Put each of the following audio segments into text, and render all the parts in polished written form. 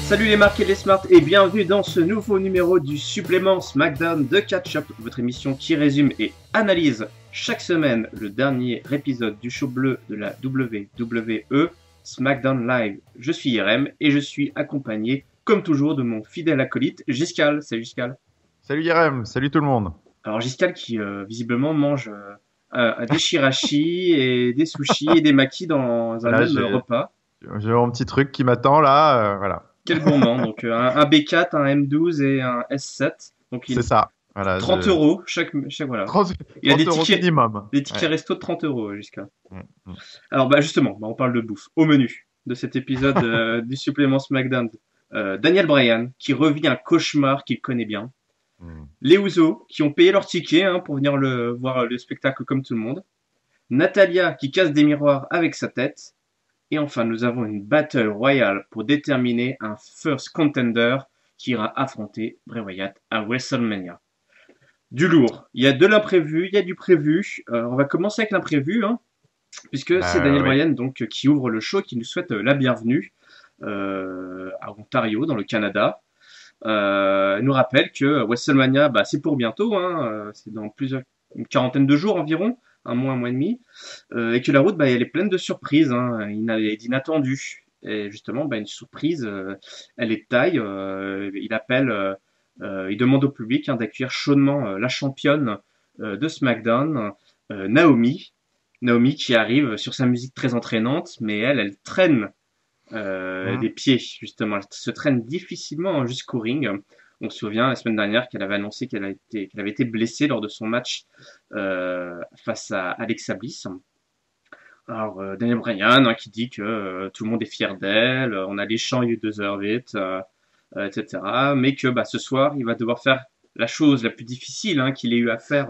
Salut les marques et les smarts et bienvenue dans ce nouveau numéro du supplément SmackDown de Catch-Up, votre émission qui résume et analyse chaque semaine le dernier épisode du show bleu de la WWE SmackDown Live. Je suis Irem et je suis accompagné comme toujours de mon fidèle acolyte Giscal. Salut Giscal. Salut Irem, salut tout le monde. Alors Giscal qui visiblement mange des shirashi et des sushis et des makis dans un Là, même repas. j'ai mon petit truc qui m'attend là, voilà. Quel gourmand, donc un B4, un M12 et un S7. Donc C'est ça. Voilà, 30 euros chaque voilà. 30, Il a des 30 euros tickets, minimum. des tickets Ouais. resto de 30 euros jusqu'à. Mm, mm. Alors justement, on parle de bouffe. Au menu de cet épisode du supplément SmackDown, Daniel Bryan qui revit un cauchemar qu'il connaît bien. Mm. Les Usos qui ont payé leur ticket pour venir voir le spectacle comme tout le monde. Natalia qui casse des miroirs avec sa tête. Et enfin, nous avons une Battle Royale pour déterminer un First Contender qui ira affronter Bray Wyatt à WrestleMania. Du lourd. Il y a de l'imprévu, il y a du prévu. On va commencer avec l'imprévu, puisque c'est Daniel Oui. Bryan donc, qui ouvre le show, qui nous souhaite la bienvenue à Ontario, dans le Canada. Il nous rappelle que WrestleMania, c'est pour bientôt, c'est dans une quarantaine de jours environ, un mois et demi, et que la route, elle est pleine de surprises, d'inattendus. Et justement, une surprise, elle est de taille. Il demande au public d'accueillir chaudement la championne de SmackDown, Naomi. Naomi qui arrive sur sa musique très entraînante, mais elle traîne Mm. des pieds, justement. Elle se traîne difficilement jusqu'au ring. On se souvient la semaine dernière qu'elle avait annoncé qu'elle avait été blessée lors de son match face à Alexa Bliss. Alors, Daniel Bryan qui dit que tout le monde est fier d'elle, on a les chants You Deserve It, etc. Mais que ce soir, il va devoir faire la chose la plus difficile qu'il ait eu à faire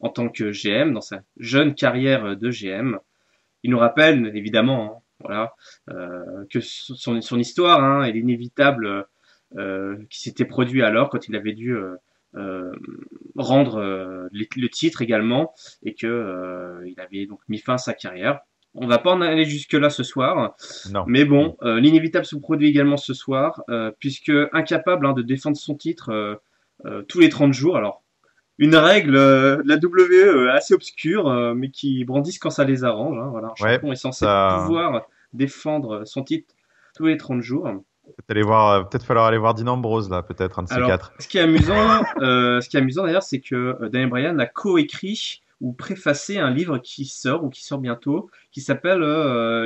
en tant que GM, dans sa jeune carrière de GM. Il nous rappelle, évidemment, voilà, que son histoire et l'inévitable qui s'était produit alors quand il avait dû rendre le titre également et que il avait donc mis fin à sa carrière. On va pas en aller jusque là ce soir, Non. mais bon, l'inévitable se produit également ce soir puisque incapable de défendre son titre tous les 30 jours. Alors une règle de la WWE assez obscure, mais qui brandissent quand ça les arrange. Voilà, un Ouais, champion est censé ça. pouvoir défendre son titre tous les 30 jours. Peut-être falloir aller voir Dean Ambrose là, peut-être un de ces Alors, quatre. ce qui est amusant d'ailleurs, c'est que Daniel Bryan a coécrit ou préfacé un livre qui sort bientôt, qui s'appelle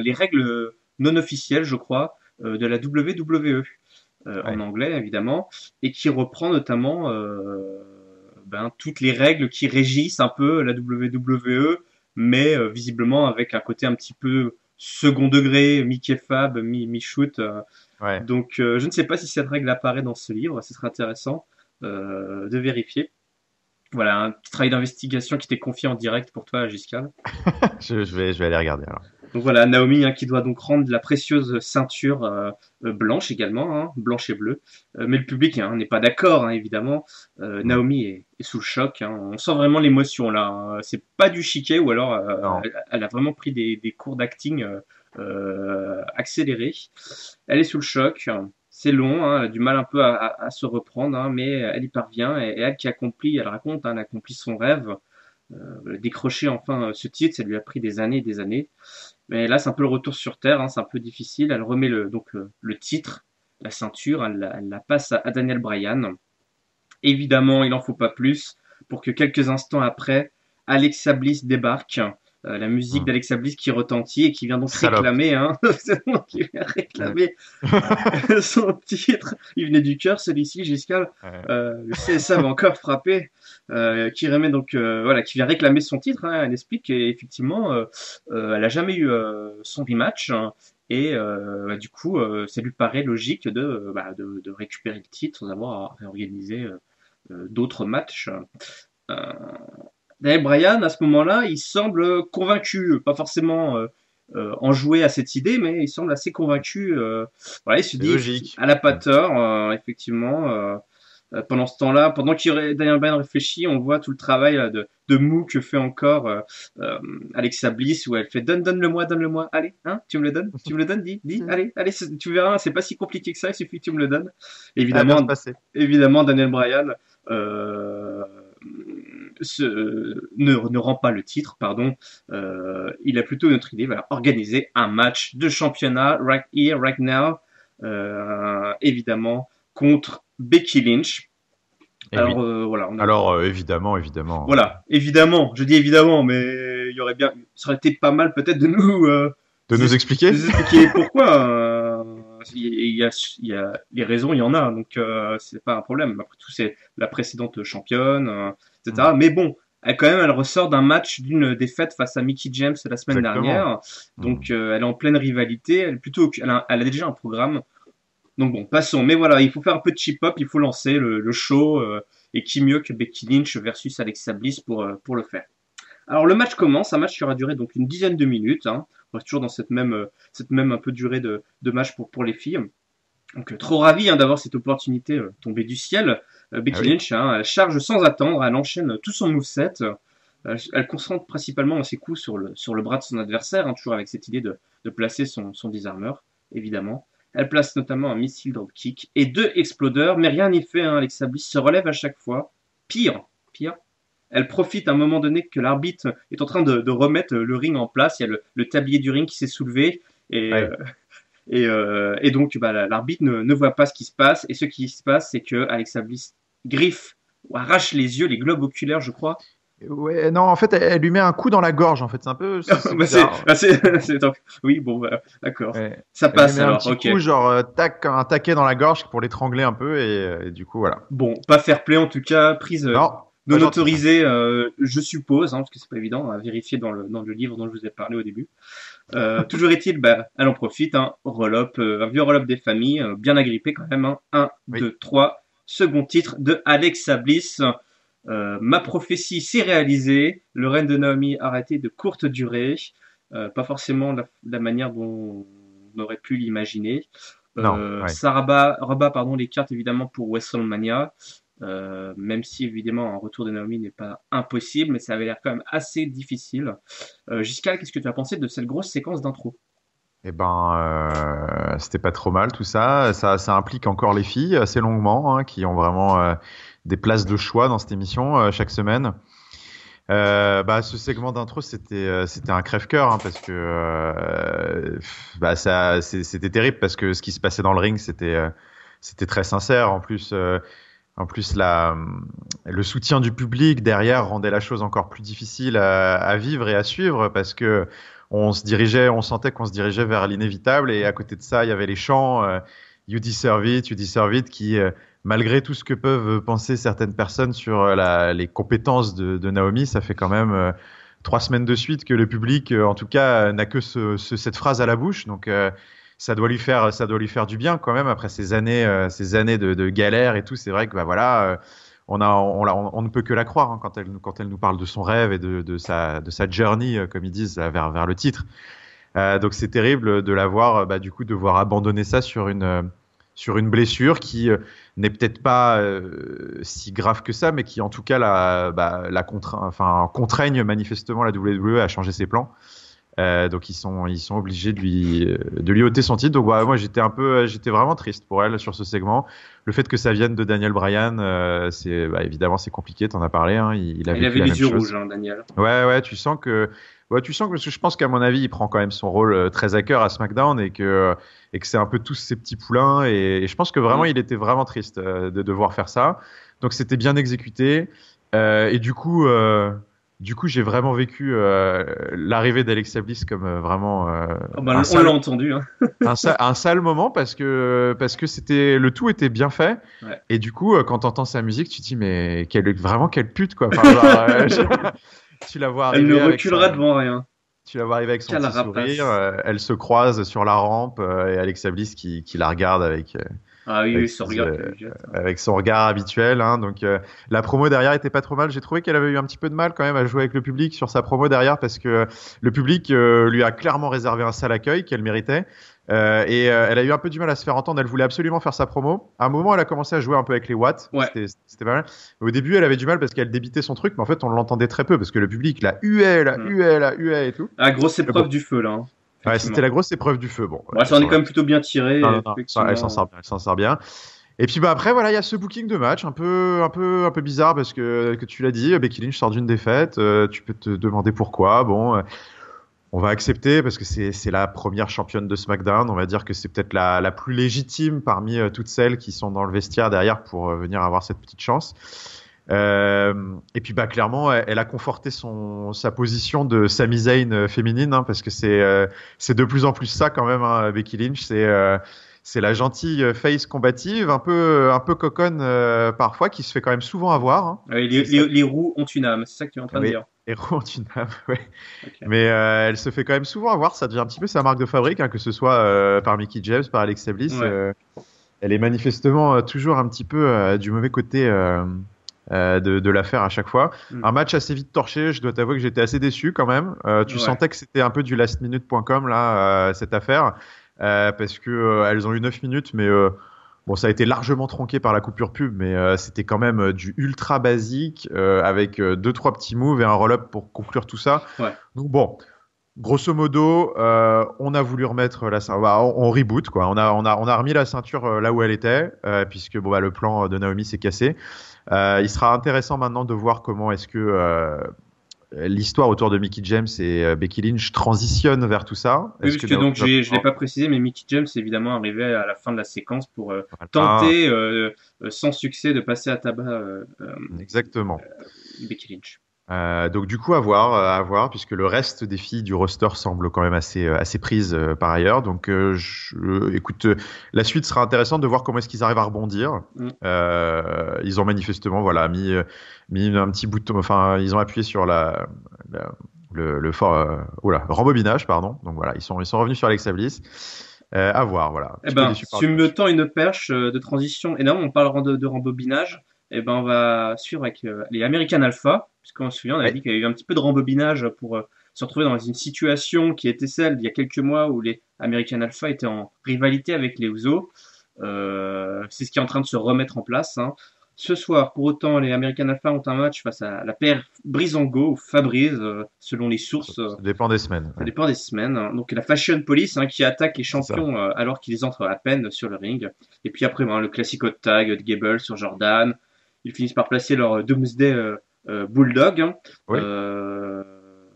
Les règles non officielles, je crois, de la WWE, en Ouais. anglais évidemment, et qui reprend notamment toutes les règles qui régissent un peu la WWE, mais visiblement avec un côté un petit peu second degré, mi-kayfabe, mi-shoot. Ouais. Donc, je ne sais pas si cette règle apparaît dans ce livre. Ce serait intéressant de vérifier. Voilà, un petit travail d'investigation qui t'est confié en direct pour toi, Giscal. Je vais aller regarder alors. Donc voilà, Naomi qui doit donc rendre la précieuse ceinture blanche également, blanche et bleue. Mais le public n'est pas d'accord, évidemment. Mm. Naomi est sous le choc. On sent vraiment l'émotion là. C'est pas du chiquet ou alors Non. elle a vraiment pris des cours d'acting accélérés. Elle est sous le choc. C'est long, elle a du mal un peu à se reprendre, mais elle y parvient. Et elle qui accomplit, elle raconte, elle accomplit son rêve. Décrocher enfin ce titre, ça lui a pris des années et des années. Mais là, c'est un peu le retour sur Terre, c'est un peu difficile. Elle remet le titre, la ceinture, elle la passe à Daniel Bryan. Évidemment, il en faut pas plus pour que quelques instants après, Alexa Bliss débarque. La musique Mm. d'Alexa Bliss qui retentit et qui vient donc Salope. réclamer, qui vient Mm. réclamer son titre. Il venait du cœur, celui-ci, Giscal. Ouais. Le CSA va encore frapper, qui remet donc, voilà, qui vient réclamer son titre. Elle explique qu'effectivement, elle a jamais eu son rematch. Et du coup, ça lui paraît logique de récupérer le titre sans avoir à réorganiser d'autres matchs. Euh, Daniel Bryan, à ce moment-là, il semble convaincu, pas forcément enjoué à cette idée, mais il semble assez convaincu. Voilà, il se C'est dit, logique. elle n'a pas Mm. tort, effectivement. Pendant ce temps-là, pendant que Daniel Bryan réfléchit, on voit tout le travail là, de mou que fait encore Alexa Bliss, où elle fait donne-le-moi, allez, hein, tu me le donnes, dis, allez, tu verras, c'est pas si compliqué que ça, il suffit que tu me le donnes. Ça va bien se Évidemment, passer. évidemment, Daniel Bryan euh, ne rend pas le titre, pardon. Il a plutôt notre idée, va organiser un match de championnat right here, right now, évidemment contre Becky Lynch. Et Alors oui. voilà, Alors évidemment, évidemment. voilà, évidemment, je dis évidemment, mais il y aurait bien, ça aurait été pas mal peut-être de De nous expliquer? nous expliquer pourquoi. Il y a les raisons, il y en a, donc c'est pas un problème. Après tout, c'est la précédente championne, etc. Hmm, Mais bon, elle ressort d'un match d'une défaite face à Mickie James la semaine exactement. dernière, Hmm. donc elle est en pleine rivalité. Elle a déjà un programme. Donc bon, passons. Mais voilà, il faut faire un peu de chip-hop, il faut lancer le show, et qui mieux que Becky Lynch versus Alexa Bliss pour le faire. Alors le match commence, un match qui aura duré donc une dizaine de minutes, hein. On reste toujours dans cette même un peu durée de match pour les filles. Donc trop ravi hein, d'avoir cette opportunité tombée du ciel. Ah Becky oui. Lynch, hein, elle charge sans attendre, elle enchaîne tout son moveset. Elle concentre principalement ses coups sur le bras de son adversaire, hein, toujours avec cette idée de placer son disarmer, évidemment. Elle place notamment un missile dropkick et 2 explodeurs, mais rien n'y fait, hein, Alexa Bliss se relève à chaque fois. Pire, elle profite à un moment donné que l'arbitre est en train de remettre le ring en place. Il y a le tablier du ring qui s'est soulevé et, Ouais. et donc bah, l'arbitre ne voit pas ce qui se passe. Et ce qui se passe, c'est que Alexa Bliss griffe ou arrache les yeux, les globes oculaires, je crois. Ouais, non, en fait, elle lui met un coup dans la gorge. En fait, c'est Bah, bizarre. oui, bon, bah, d'accord. Ouais. Ça Elle lui passe met un alors, petit ok. coup, genre tac, un taquet dans la gorge pour l'étrangler un peu, et du coup, voilà. Bon, pas fair play en tout cas, prise Non, pas non gentil. autorisée, je suppose, hein, parce que c'est pas évident à vérifier dans le livre dont je vous ai parlé au début. Toujours est-il, bah, elle en profite, hein, roll-up, un vieux roll-up des familles, bien agrippé quand même, hein. 1, Oui. 2, 3, second titre de Alexa Bliss. Ma prophétie s'est réalisée, le règne de Naomi a arrêté de courte durée, pas forcément la manière dont on aurait pu l'imaginer. Non, ouais. Ça rebat pardon, les cartes évidemment pour WrestleMania, même si évidemment un retour de Naomi n'est pas impossible, mais ça avait l'air quand même assez difficile. Giscard, qu'est-ce que tu as pensé de cette grosse séquence d'intro? Eh ben, c'était pas trop mal tout ça. Ça implique encore les filles assez longuement, hein, qui ont vraiment des places de choix dans cette émission chaque semaine. Bah, ce segment d'intro, c'était un crève-cœur, hein, parce que bah, c'était terrible parce que ce qui se passait dans le ring, c'était très sincère. En plus, le soutien du public derrière rendait la chose encore plus difficile à vivre et à suivre, parce que on sentait qu'on se dirigeait vers l'inévitable, et à côté de ça, il y avait les chants You deserve it, qui, malgré tout ce que peuvent penser certaines personnes sur les compétences de Naomi, ça fait quand même 3 semaines de suite que le public, en tout cas, n'a que cette phrase à la bouche. Donc, ça doit lui faire du bien quand même après ces années de galère et tout. C'est vrai que bah voilà, on ne peut que la croire, hein, quand elle nous parle de son rêve et de sa journey, comme ils disent, vers le titre. Donc c'est terrible de la voir, bah, du coup, devoir abandonner ça sur une blessure qui n'est peut-être pas si grave que ça, mais qui en tout cas contraigne manifestement la WWE à changer ses plans. Donc ils sont obligés de lui ôter son titre. Donc moi j'étais vraiment triste pour elle sur ce segment. Le fait que ça vienne de Daniel Bryan, évidemment c'est compliqué. T'en as parlé, hein, il a Il vécu avait la les même yeux chose. rouges, hein, Daniel. Ouais, tu sens que, parce que je pense qu'à mon avis il prend quand même son rôle très à cœur à SmackDown, et que c'est un peu tous ses petits poulains, et je pense que vraiment Mm. il était vraiment triste de devoir faire ça. Donc c'était bien exécuté, et du coup, j'ai vraiment vécu l'arrivée d'Alexa Bliss comme vraiment Oh, bah, on l'a entendu, hein. un sale moment, parce que le tout était bien fait, Ouais. et du coup quand t'entends sa musique, tu te dis mais vraiment quelle pute, quoi. Enfin, genre, tu la vois Elle ne arriver avec reculera devant rien. son Quelle petit sourire, rapace. elle se croise sur la rampe, et Alexa Bliss qui la regarde avec Ah oui, avec, oui, ce regard qu'elle lui jette. avec son regard habituel. Hein. Donc la promo derrière était pas trop mal. J'ai trouvé qu'elle avait eu un petit peu de mal quand même à jouer avec le public sur sa promo derrière parce que le public lui a clairement réservé un sale accueil qu'elle méritait. Elle a eu un peu du mal à se faire entendre. Elle voulait absolument faire sa promo. À un moment, elle a commencé à jouer un peu avec les watts. Ouais. C'était pas mal. Au début, elle avait du mal parce qu'elle débitait son truc, mais en fait, on l'entendait très peu parce que le public la huait, la huait et tout. Ah, grosse Mais épreuve bon. du feu, là. Ouais, c'était la grosse épreuve du feu. Bon, Ouais, ça en est quand même plutôt bien tiré, non, non, non, effectivement. elle s'en sort bien, elle s'en sort bien. Et puis bah après voilà, il y a ce booking de match un peu bizarre parce que tu l'as dit, Becky Lynch sort d'une défaite, tu peux te demander pourquoi. Bon, on va accepter parce que c'est la première championne de SmackDown. On va dire que c'est peut-être la plus légitime parmi toutes celles qui sont dans le vestiaire derrière pour venir avoir cette petite chance. Et puis bah clairement, elle a conforté sa position de Sami Zayn féminine, hein, parce que c'est de plus en plus ça quand même. Hein, Becky Lynch, c'est la gentille face combative, un peu coconne parfois, qui se fait quand même souvent avoir. Hein. Les roues ont une âme, c'est ça que tu es en train de dire. Héros ont une âme, ouais. Okay. Mais elle se fait quand même souvent avoir. Ça devient un petit peu sa marque de fabrique, hein, que ce soit par Mickie James, par Alexa Bliss. Ouais. Elle est manifestement toujours un petit peu du mauvais côté de l'affaire à chaque fois. Un match assez vite torché. Je dois t'avouer que j'étais assez déçu quand même. Tu sentais que c'était un peu du lastminute.com là, cette affaire, parce que elles ont eu 9 minutes, mais bon, ça a été largement tronqué par la coupure pub, mais c'était quand même du ultra basique avec 2-3 petits moves et un roll-up pour conclure tout ça. Ouais. Donc bon, grosso modo, on a voulu remettre la ceinture, on reboot quoi. On a remis la ceinture là où elle était, puisque bon, le plan de Naomi s'est cassé. Il sera intéressant maintenant de voir comment est-ce que l'histoire autour de Mickie James et Becky Lynch transitionne vers tout ça. Oui, parce que donc je l'ai pas précisé, mais Mickie James est évidemment arrivé à la fin de la séquence pour tenter sans succès de passer à tabac exactement Becky Lynch. Donc du coup à voir, puisque le reste des filles du roster semble quand même assez prises par ailleurs. Donc écoute, la suite sera intéressante de voir comment est-ce qu'ils arrivent à rebondir. Ils ont manifestement mis un petit bouton, enfin ils ont appuyé sur le rembobinage, pardon. Donc voilà, ils sont revenus sur Alexa Bliss. À voir, voilà. Eh ben, tu me tends une perche de transition énorme. On parle de rembobinage. Eh ben, on va suivre avec les American Alpha, puisqu'on se souvient, on avait dit qu'il y a eu un petit peu de rembobinage pour se retrouver dans une situation qui était celle d'il y a quelques mois où les American Alpha étaient en rivalité avec les Usos. C'est ce qui est en train de se remettre en place. Hein. Ce soir, pour autant, les American Alpha ont un match face à la paire Breezango ou Fabriz, selon les sources. Ça dépend des semaines. Ça dépend des semaines. Hein. Donc la Fashion Police qui attaque les champions alors qu'ils entrent à peine sur le ring. Et puis après, le classique hot tag de Gable sur Jordan. Ils finissent par placer leur Doomsday Bulldog. Hein. Oui.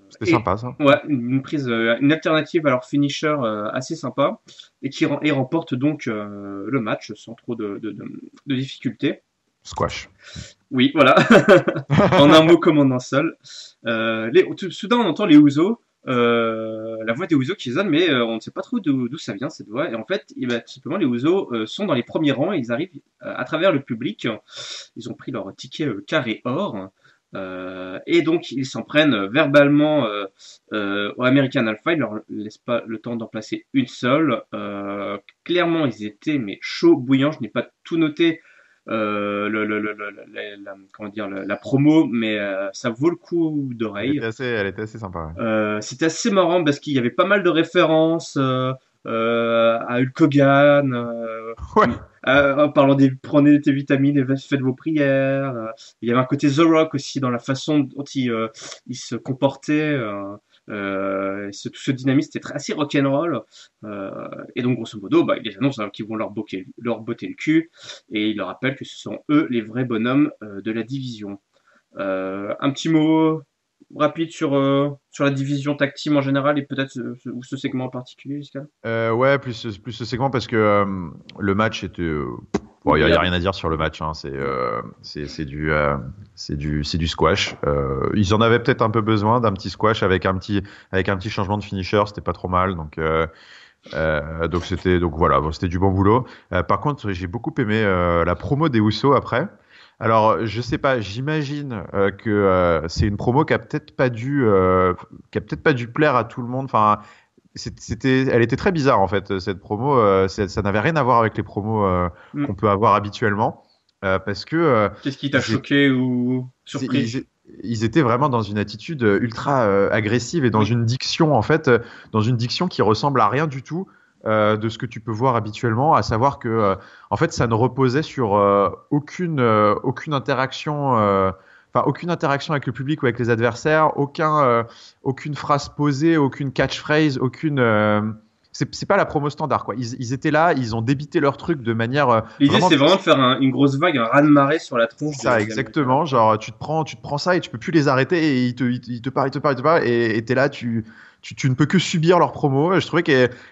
C'était sympa ça. Ouais, une alternative à leur finisher assez sympa et remporte donc le match sans trop de difficultés. Squash. Oui, voilà. En un mot comme en un seul. Soudain, on entend les Usos. La voix des Usos qui résonne, mais on ne sait pas trop d'où ça vient cette voix. Et en fait, tout simplement, les Usos sont dans les premiers rangs et ils arrivent à travers le public. Ils ont pris leur ticket carré or. Et donc, ils s'en prennent verbalement au American Alpha. Ils leur laissent pas le temps d'en placer une seule. Clairement, ils étaient mais chauds, bouillants. Je n'ai pas tout noté. La promo, mais ça vaut le coup d'oreille. Elle était assez sympa. C'était assez marrant parce qu'il y avait pas mal de références à Hulk Hogan, en parlant prenez des vitamines et faites vos prières. Il y avait un côté The Rock aussi dans la façon dont il se comportait. Tout ce dynamisme était assez rock'n'roll. Et donc, grosso modo, ils les annoncent qu'ils vont leur botter le cul. Et ils leur rappellent que ce sont eux les vrais bonhommes de la division. Un petit mot rapide sur la division tag team en général et peut-être ce segment en particulier, Giscal. Ouais, plus ce segment parce que le match était... Bon, il y a rien à dire sur le match. Hein. C'est du squash. Ils en avaient peut-être un peu besoin d'un petit squash avec un petit changement de finisher. C'était pas trop mal. Donc c'était du bon boulot. Par contre, j'ai beaucoup aimé la promo des Usos après. Alors, je sais pas. J'imagine que c'est une promo qui a peut-être pas dû plaire à tout le monde. Enfin. elle était très bizarre en fait cette promo. Ça n'avait rien à voir avec les promos Hmm. qu'on peut avoir habituellement parce que Qu'est-ce qui t'a ils, choqué ou surpris? ils- ils étaient vraiment dans une attitude ultra agressive et dans Oui. une diction en fait, dans une diction qui ressemble à rien du tout de ce que tu peux voir habituellement, à savoir que en fait ça ne reposait sur aucune interaction. Enfin, aucune interaction avec le public ou avec les adversaires, aucune phrase posée, aucune catchphrase, c'est pas la promo standard quoi. Ils étaient là, ils ont débité leur truc de manière L'idée, vraiment. c'est vraiment de faire une grosse vague, un raz-de-marée sur la tronche C'est ça, des Américains. exactement. Genre, tu te prends ça et tu peux plus les arrêter et ils te parlent, ils te parlent, ils te parlent et t'es là, tu ne peux que subir leurs promos. Et je trouvais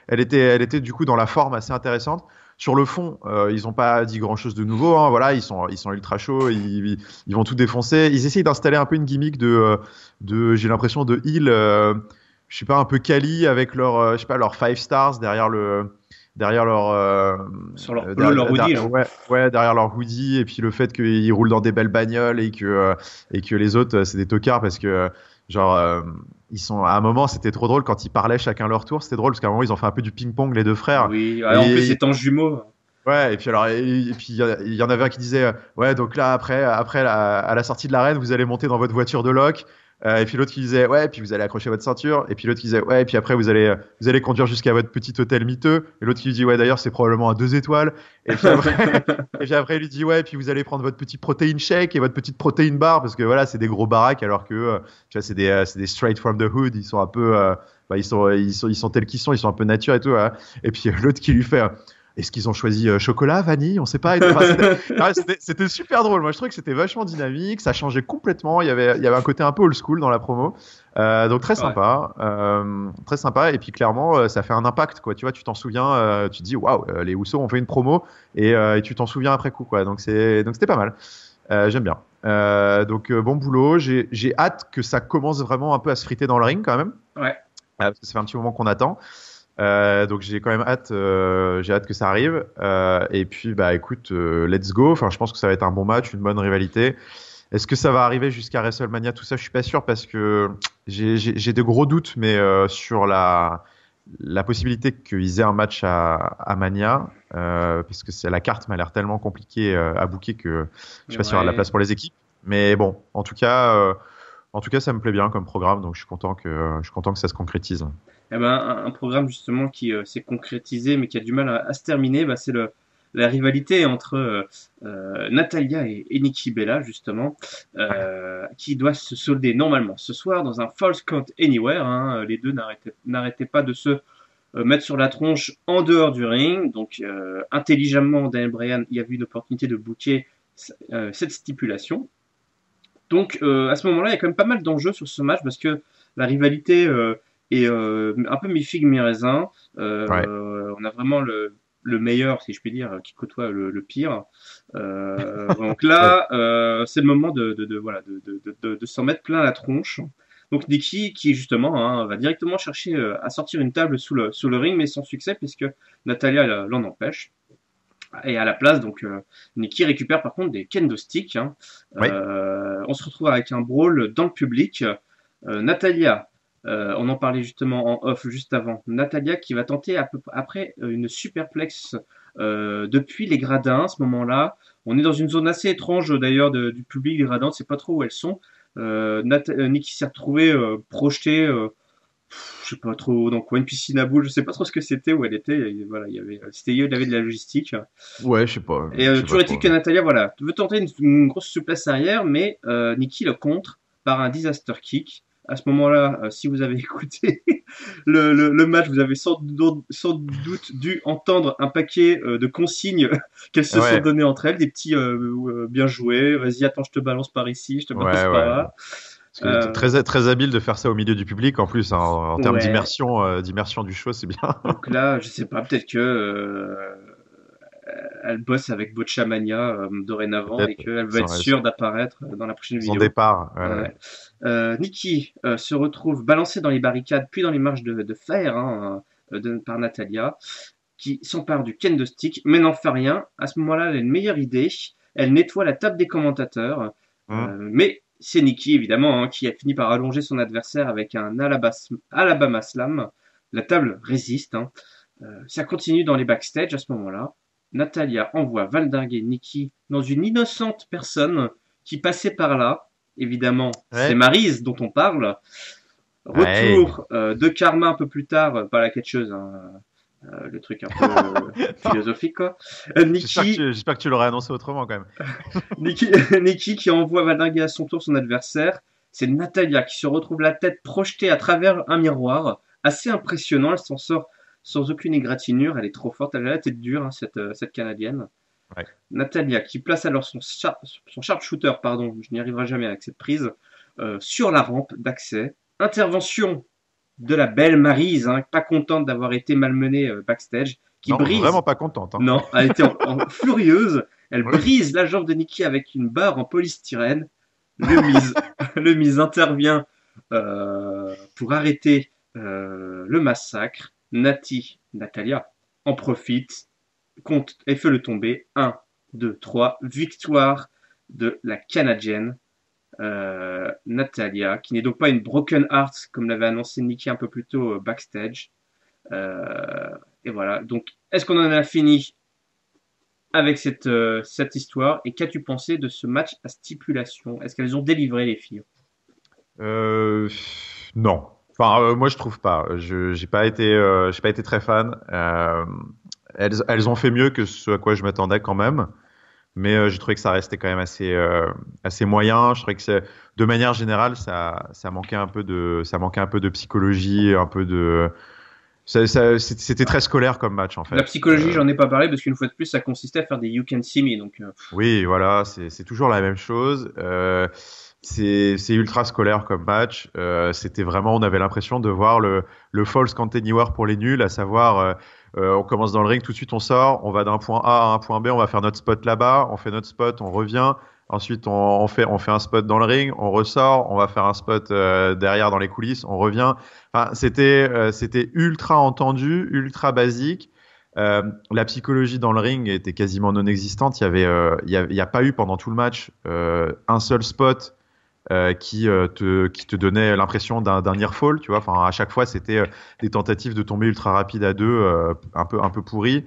elle était du coup dans la forme assez intéressante. Sur le fond, ils ont pas dit grand chose de nouveau. Hein. Voilà, ils sont ultra chauds, ils vont tout défoncer. Ils essayent d'installer un peu une gimmick j'ai l'impression de heel, je sais pas, un peu quali avec je sais pas, leur 5 stars derrière leur Sur leur polo, leur hoodie, hein. ouais, derrière leur hoodie et puis le fait qu'ils roulent dans des belles bagnoles et que les autres c'est des tocards parce que genre ils sont à un moment c'était trop drôle quand ils parlaient chacun leur tour, c'était drôle parce qu'à un moment ils ont fait un peu du ping-pong les deux frères Oui, alors, en plus, et c'est en jumeau. ouais, et puis alors, et puis il y en avait un qui disait, ouais, donc là à la sortie de l'arène, vous allez monter dans votre voiture de loc. Et puis l'autre qui disait, ouais, et puis vous allez accrocher votre ceinture. Et puis l'autre qui disait, ouais, et puis après vous allez conduire jusqu'à votre petit hôtel miteux. Et l'autre qui lui dit, ouais, d'ailleurs c'est probablement à 2 étoiles. Et puis après, et puis après il lui dit, ouais, et puis vous allez prendre votre petit protein shake et votre petite protein bar parce que voilà, c'est des gros baraques alors que tu vois, c'est des straight from the hood. Ils sont un peu, bah, ils sont tels qu'ils sont, ils sont un peu nature et tout. Voilà. Et puis l'autre qui lui fait. Est-ce qu'ils ont choisi chocolat, vanille? On sait pas. Enfin, c'était super drôle. Moi, je trouvais que c'était vachement dynamique. Ça changeait complètement. Il y avait un côté un peu old school dans la promo. Donc très Ouais. sympa. Très sympa. Et puis clairement, ça fait un impact, quoi. Tu vois, tu t'en souviens, tu te dis, waouh, les Housseaux ont fait une promo et tu t'en souviens après coup, quoi. Donc c'était pas mal. J'aime bien. Donc bon boulot. J'ai hâte que ça commence vraiment un peu à se friter dans le ring quand même. Ouais. Parce que ça fait un petit moment qu'on attend. Donc j'ai quand même hâte, j'ai hâte que ça arrive. Et puis bah écoute, let's go. Enfin, je pense que ça va être un bon match, une bonne rivalité. Est-ce que ça va arriver jusqu'à WrestleMania, tout ça, je suis pas sûr parce que j'ai de gros doutes, mais sur la possibilité qu'ils aient un match à Mania, parce que la carte m'a l'air tellement compliquée à booker que je suis pas sûr il y aura de la Ouais. place pour les équipes. Mais bon, en tout cas, ça me plaît bien comme programme, donc je suis content que ça se concrétise. Eh ben, un programme justement qui s'est concrétisé mais qui a du mal à se terminer, bah, c'est la rivalité entre Natalia et Nikki Bella justement, qui doit se solder normalement ce soir dans un Falls Count Anywhere. Hein. Les deux n'arrêtaient pas de se mettre sur la tronche en dehors du ring. Donc intelligemment, Daniel Bryan y a vu une opportunité de booker cette stipulation. Donc à ce moment-là, il y a quand même pas mal d'enjeux sur ce match parce que la rivalité est un peu mi-figue, mi-raisin. Ouais. On a vraiment le meilleur, si je puis dire, qui côtoie le pire. Donc là, c'est le moment voilà, de s'en mettre plein la tronche. Donc Nikki, qui justement va directement chercher à sortir une table sous le ring, mais sans succès, puisque Natalia l'en empêche. Et à la place, donc, Nikki récupère par contre des kendo sticks. Hein. Ouais. On se retrouve avec un brawl dans le public. Natalia, on en parlait justement en off juste avant. Natalia qui va tenter après une superplex depuis les gradins. À ce moment-là, on est dans une zone assez étrange d'ailleurs du public des gradins. On ne sait pas trop où elles sont. Nikki s'est retrouvée projetée. Je sais pas trop dans quoi, une piscine à boules, je sais pas trop ce que c'était, où elle était. Et voilà, il y avait de la logistique. Ouais, Et je sais pas toujours est-il trop. que Natalia, voilà, veut tenter une grosse souplesse arrière, mais Nikki le contre par un disaster kick. À ce moment-là, si vous avez écouté le match, vous avez sans doute dû entendre un paquet de consignes qu'elles se sont Ouais, données entre elles, des petits bien joués, vas-y, attends, je te balance par ici, je te balance par ouais. là. Parce que Euh, très habile de faire ça au milieu du public en plus, hein, en termes ouais, d'immersion du show, c'est bien. donc là, je sais pas, peut-être que elle bosse avec Botchamania dorénavant et Peut-être qu'elle va être sûre d'apparaître dans la prochaine son vidéo. départ. Ouais. Nikki se retrouve balancée dans les barricades, puis dans les marches de fer par Natalia, qui s'empare du kendo stick, mais n'en fait rien. À ce moment-là, elle a une meilleure idée. Elle nettoie la table des commentateurs, Hmm. mais c'est Nikki, évidemment, qui a fini par allonger son adversaire avec un Alabama Slam. La table résiste, hein. Ça continue dans les backstage à ce moment-là. Natalia envoie valdinguer Nikki dans une innocente personne qui passait par là. Évidemment, c'est Ouais. Maryse dont on parle. Ouais. Retour de Karma un peu plus tard, pas la catcheuse, hein, le truc un peu Non, philosophique quoi. Nikki, j'espère que tu l'aurais annoncé autrement quand même. Nikki, Nikki qui envoie valdinguer à son tour son adversaire. C'est Natalia qui se retrouve la tête projetée à travers un miroir. Assez impressionnant, elle s'en sort sans aucune égratignure, elle est trop forte, elle a la tête dure, hein, cette Canadienne. Ouais. Natalia qui place alors son sharpshooter, pardon, je n'y arriverai jamais avec cette prise, sur la rampe d'accès. Intervention de la belle Maryse, hein, pas contente d'avoir été malmenée backstage, qui Non, brise, vraiment pas contente. Hein. non, elle était furieuse, elle Oui. brise la jambe de Nikki avec une barre en polystyrène. Le mise, le mise intervient pour arrêter le massacre. Natalia en profite, compte et fait le tomber. 1, 2, 3, victoire de la Canadienne Natalia, qui n'est donc pas une broken heart comme l'avait annoncé Nikki un peu plus tôt backstage. Et voilà, donc est-ce qu'on en a fini avec cette histoire et qu'as-tu pensé de ce match à stipulation? Est-ce qu'elles ont délivré les filles? Euh, non. Enfin, moi je trouve pas. J'ai pas été très fan. Elles ont fait mieux que ce à quoi je m'attendais quand même. Mais j'ai trouvé que ça restait quand même assez moyen. Je trouvais que de manière générale, ça manquait un peu de psychologie, un peu de, c'était très scolaire comme match en La fait. psychologie, j'en ai pas parlé parce qu'une fois de plus, ça consistait à faire des You Can See Me. Donc, Oui, voilà, c'est toujours la même chose. C'est ultra scolaire comme match. C'était vraiment, on avait l'impression de voir le false count anywhere pour les nuls, à savoir, on commence dans le ring, tout de suite on sort, on va d'un point A à un point B, on va faire notre spot là-bas, on fait notre spot, on revient. Ensuite, on fait un spot dans le ring, on ressort, on va faire un spot derrière dans les coulisses, on revient. Enfin, c'était ultra entendu, ultra basique. La psychologie dans le ring était quasiment non existante. Il y a pas eu pendant tout le match un seul spot qui te donnait l'impression d'un near fall, tu vois. Enfin, à chaque fois, c'était des tentatives de tomber ultra rapide à deux, un peu pourries.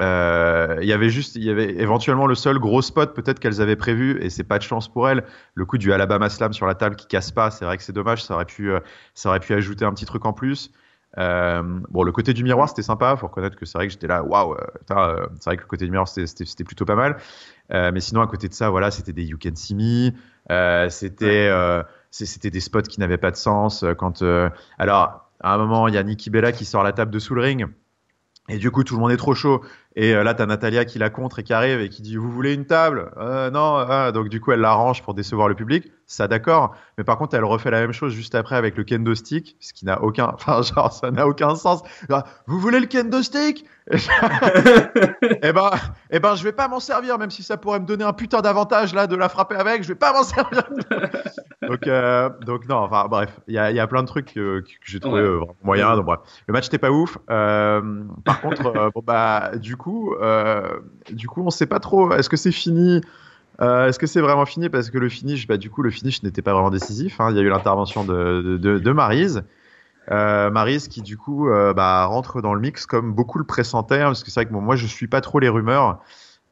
Il y avait éventuellement le seul gros spot peut-être qu'elles avaient prévu, et c'est pas de chance pour elles. Le coup du Alabama Slam sur la table qui casse pas, c'est vrai que c'est dommage. Ça aurait pu ajouter un petit truc en plus. Bon, le côté du miroir c'était sympa. Faut reconnaître que c'est vrai que j'étais là, waouh, c'est vrai que le côté du miroir c'était plutôt pas mal. Mais sinon à côté de ça, voilà, c'était des You Can See Me. C'était des spots qui n'avaient pas de sens. Alors à un moment, il y a Nikki Bella qui sort la table de sous le ring. Et du coup, tout le monde est trop chaud. Et là, t'as Natalia qui la contre et qui arrive et qui dit, vous voulez une table? Non. Donc du coup, elle l'arrange pour décevoir le public. Ça, d'accord. Mais par contre, elle refait la même chose juste après avec le kendo stick, ce qui n'a aucun, enfin, genre, ça n'a aucun sens. Genre, vous voulez le kendo stick? Eh ben, je vais pas m'en servir, même si ça pourrait me donner un putain d'avantage là de la frapper avec. Je vais pas m'en servir. Donc non. Enfin bref, il y a plein de trucs que j'ai trouvé ouais. vraiment moyens. Donc bref, le match n'était pas ouf. Par contre, bon bah du coup, on sait pas trop. Est-ce que c'est fini? Est-ce que c'est vraiment fini? Parce que le finish, bah du coup, le finish n'était pas vraiment décisif. Hein. Il y a eu l'intervention de Maryse. Maryse qui du coup bah, rentre dans le mix comme beaucoup le pressentaient, hein, parce que c'est vrai que bon, moi je suis pas trop les rumeurs.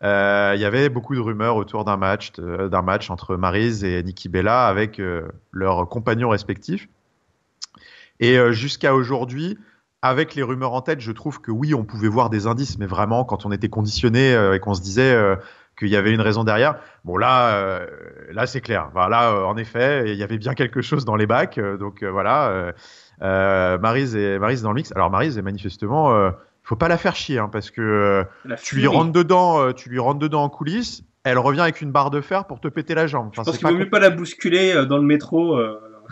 Il y avait beaucoup de rumeurs autour d'un match entre Maryse et Nikki Bella avec leurs compagnons respectifs. Et jusqu'à aujourd'hui, avec les rumeurs en tête, je trouve que oui, on pouvait voir des indices, mais vraiment quand on était conditionné et qu'on se disait qu'il y avait une raison derrière. Bon là c'est clair. Enfin, là, en effet, il y avait bien quelque chose dans les bacs. Donc voilà. Maryse dans le mix. Alors Maryse est manifestement, faut pas la faire chier, hein, parce que La tu lui furie. rentres dedans, en coulisses. Elle revient avec une barre de fer pour te péter la jambe. Je Enfin, pense c'est qu'il pas vaut mieux pas la bousculer dans le métro.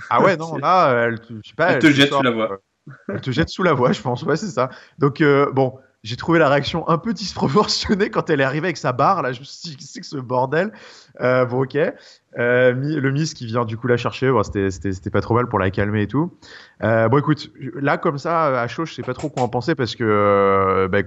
Ah ouais, non, là, je sais pas, Elle elle te te jette sous sort. la voie. Elle te jette sous la voie, je pense. Ouais, c'est ça. Donc, bon, j'ai trouvé la réaction un peu disproportionnée quand elle est arrivée avec sa barre. Là, je me suis dit, qu'est-ce que ce bordel? Bon, ok. Le Miss qui vient du coup la chercher, bon, c'était pas trop mal pour la calmer et tout. Bon, écoute, là, comme ça, à chaud, je sais pas trop quoi en penser parce que bah,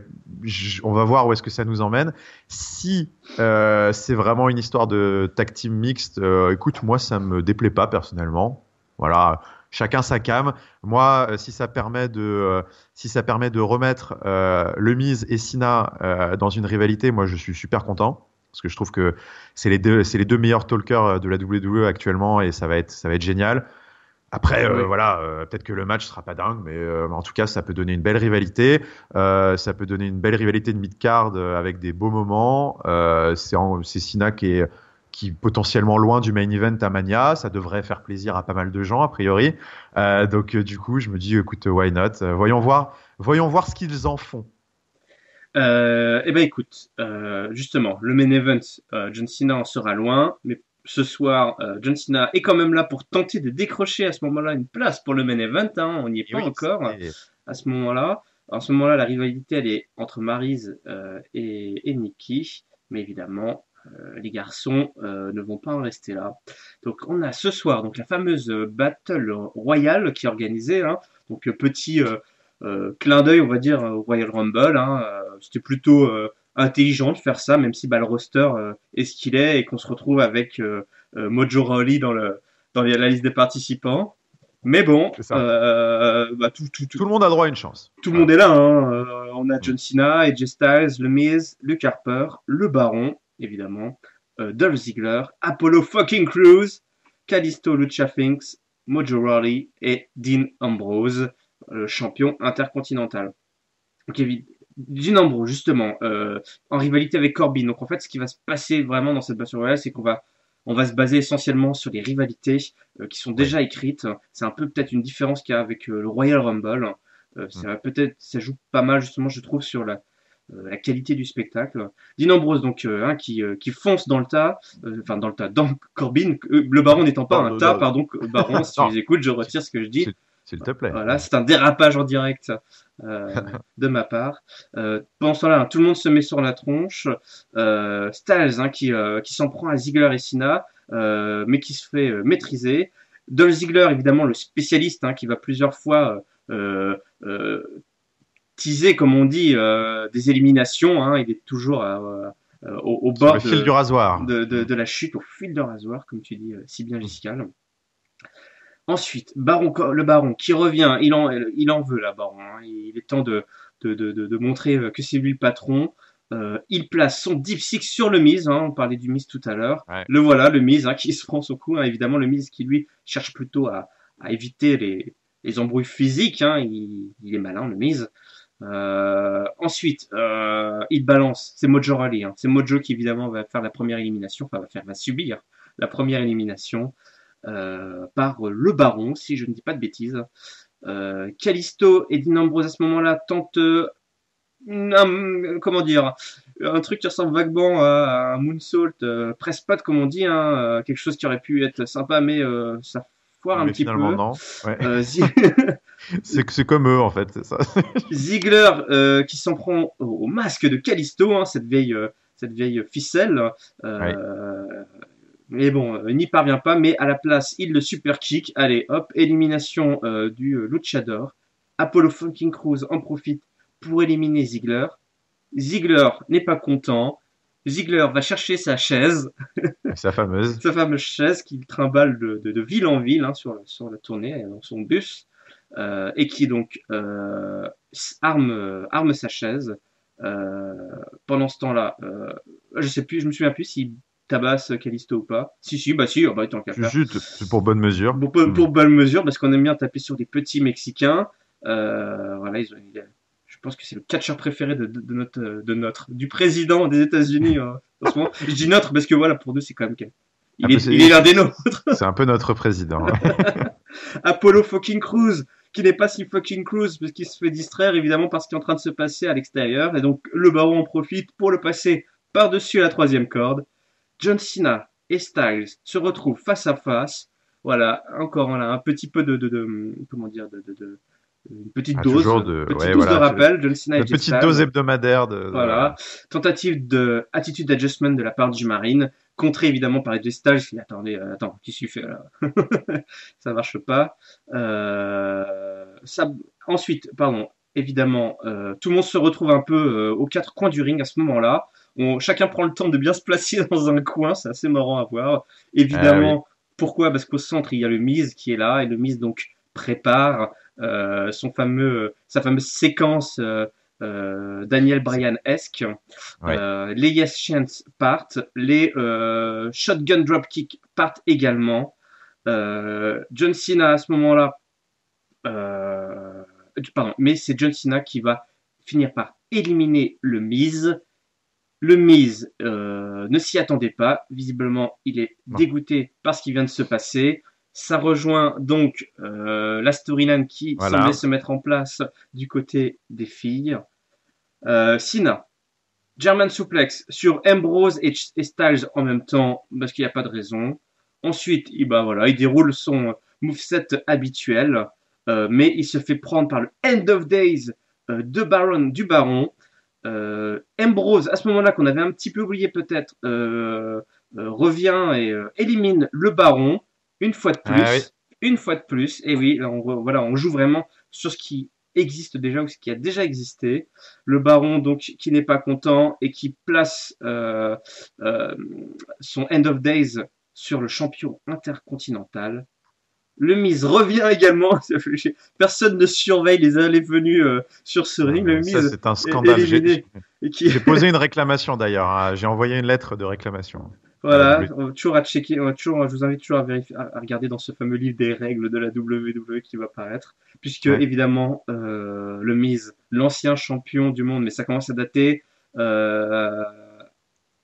on va voir où est-ce que ça nous emmène. Si c'est vraiment une histoire de tag team mixte, écoute, moi, ça me déplaît pas personnellement. Voilà, chacun sa came. Moi, si ça permet de remettre Le Miz et Cena dans une rivalité, moi je suis super content parce que je trouve que c'est les deux meilleurs talkers de la WWE actuellement et ça va être génial. Après, Oui. voilà, peut-être que le match sera pas dingue, mais en tout cas, ça peut donner une belle rivalité. Ça peut donner une belle rivalité de mid-card avec des beaux moments. C'est Cena qui est potentiellement loin du main event à Mania. Ça devrait faire plaisir à pas mal de gens, a priori. Donc, du coup, je me dis, écoute, why not? Voyons voir ce qu'ils en font. Eh ben écoute, justement, le main event, John Cena en sera loin, mais ce soir, John Cena est quand même là pour tenter de décrocher à ce moment-là une place pour le main event. Hein, on n'y est Et pas oui, encore à ce moment-là. À ce moment-là, la rivalité, elle est entre Maryse et Nikki, mais évidemment, les garçons ne vont pas en rester là. Donc, on a ce soir donc la fameuse Battle Royale qui est organisée. Hein, donc, petit clin d'œil, on va dire, au Royal Rumble. Hein, c'était plutôt intelligent de faire ça, même si bah, le roster est ce qu'il est et qu'on se retrouve avec Mojo Rawley dans la liste des participants. Mais bon, c'est ça. bah, Tout le monde a droit à une chance. tout le Voilà. monde est là. Hein. On a John Cena, AJ Styles, Le Miz, Luke Harper, Le Baron, évidemment, Dolph Ziggler, Apollo fucking Crews, Kalisto Lucha Finks, Mojo Rawley et Dean Ambrose, le champion intercontinental. Donc, Dean Ambrose, justement, en rivalité avec Corbin. Donc, en fait, ce qui va se passer vraiment dans cette Battle Royale, c'est on va se baser essentiellement sur les rivalités qui sont Oui. déjà écrites. C'est un peu peut-être une différence qu'il y a avec le Royal Rumble. Mm. Ça joue pas mal, justement, je trouve, sur la qualité du spectacle. Dean Ambrose, donc, qui fonce dans le tas, enfin, dans le tas, dans Corbin, le baron n'étant pas Non, un non, tas, non. pardon, baron, si tu Non, les écoutes, je retire ce que je dis. s'il s'il te plaît. Voilà, c'est un dérapage en direct de ma part. Pendant ce temps-là, hein, tout le monde se met sur la tronche. Styles qui s'en prend à Ziggler et Cena, mais qui se fait maîtriser. Dolph Ziggler, évidemment, le spécialiste qui va plusieurs fois teaser, comme on dit, des éliminations. Hein, il est toujours au Sur le bord fil du rasoir. de la chute, au fil de rasoir, comme tu dis si bien, Giscal. Ensuite, le baron qui revient, il en veut là, baron. Hein. Il est temps de montrer que c'est lui le patron. Il place son Deep Six sur le Miz. Hein, on parlait du Miz tout à l'heure. Ouais. Le voilà, le Miz qui se prend son coup. Hein. Évidemment, le Miz qui lui cherche plutôt à éviter les embrouilles physiques. Hein. Il est malin, le Miz. Ensuite, il balance. C'est Mojo Rawley. Hein. C'est Mojo qui évidemment va faire la première élimination. Enfin, va subir la première élimination par le baron, si je ne dis pas de bêtises. Kalisto et Dean Ambrose à ce moment-là tentent comment dire, un truc qui ressemble vaguement à un moonsault, press pot comme on dit, hein, quelque chose qui aurait pu être sympa, mais ça foire un Mais petit finalement, peu. non. Ouais. Euh, C'est comme eux, en fait, c'est ça. Ziggler qui s'en prend au masque de Kalisto, hein, cette vieille ficelle. Ouais. Mais bon, il n'y parvient pas, mais à la place, il le super kick. Allez, hop, élimination du Luchador. Apollo fucking Crews en profite pour éliminer Ziggler. Ziggler n'est pas content. Ziggler va chercher sa chaise, Sa fameuse. sa fameuse chaise qu'il trimballe de ville en ville hein, sur la tournée, dans son bus, et qui donc arme sa chaise. Euh, Pendant ce temps-là, je sais plus, je me souviens plus s'il tabasse Callisto ou pas. Si, bah si, oh bah tant qu'à faire. C'est pour bonne mesure. Pour bonne mesure, parce qu'on aime bien taper sur des petits Mexicains. Voilà, je pense que c'est le catcheur préféré du président des États-Unis en ce moment. Je dis notre parce que voilà, pour nous, c'est quand même Ah, bah, il est l'un des nôtres. c'est un peu notre président. Apollo fucking Crews, qui n'est pas si fucking Crews parce qu'il se fait distraire évidemment par ce qui est en train de se passer à l'extérieur. Et donc le baron en profite pour le passer par-dessus la troisième corde. John Cena et Styles se retrouvent face à face. Voilà, encore voilà, un petit peu comment dire, une petite Ah, dose, toujours de, petite ouais, dose de voilà, rappel. John Cena et une Jet petite dose Styles. hebdomadaire Voilà, tentative de attitude adjustment de la part du Marine, contrée évidemment par les Styles. Attendez, attends, qu'est-ce qu'il fait là? Ça marche pas. Ça, ensuite, pardon, évidemment, tout le monde se retrouve un peu aux quatre coins du ring à ce moment-là. Chacun prend le temps de bien se placer dans un coin, c'est assez marrant à voir. Ah oui. Évidemment, Pourquoi? Parce qu'au centre, il y a le Miz qui est là, et le Miz donc prépare sa fameuse séquence Daniel Bryan-esque. Ouais. Les Yes Chants partent, les Shotgun Dropkick partent également. John Cena à ce moment-là, pardon, mais c'est John Cena qui va finir par éliminer le Miz. Le Miz ne s'y attendait pas. Visiblement, il est Non. dégoûté par ce qui vient de se passer. Ça rejoint donc la storyline qui Voilà. semblait se mettre en place du côté des filles. Cena, German Suplex sur Ambrose et Styles en même temps, parce qu'il n'y a pas de raison. Ensuite, il déroule son moveset habituel, mais il se fait prendre par le End of Days du Baron. Ambrose, à ce moment-là, qu'on avait un petit peu oublié peut-être, revient et élimine le Baron une fois de Ah, oui. plus. Une fois de plus. Et oui, on joue vraiment sur ce qui existe déjà ou ce qui a déjà existé. Le Baron, donc, qui n'est pas content et qui place son End of Days sur le champion intercontinental. Le Miz revient également. Personne ne surveille les allées et venues sur ce ring. Le Ça, Miz c'est un est scandale. éliminé. Et qui... J'ai posé une réclamation d'ailleurs, hein. J'ai envoyé une lettre de réclamation à la Voilà, W. toujours à checker, toujours, je vous invite toujours à, vérifier, à regarder dans ce fameux livre des règles de la WWE qui va paraître, puisque Ouais. évidemment le Miz, l'ancien champion du monde, mais ça commence à dater,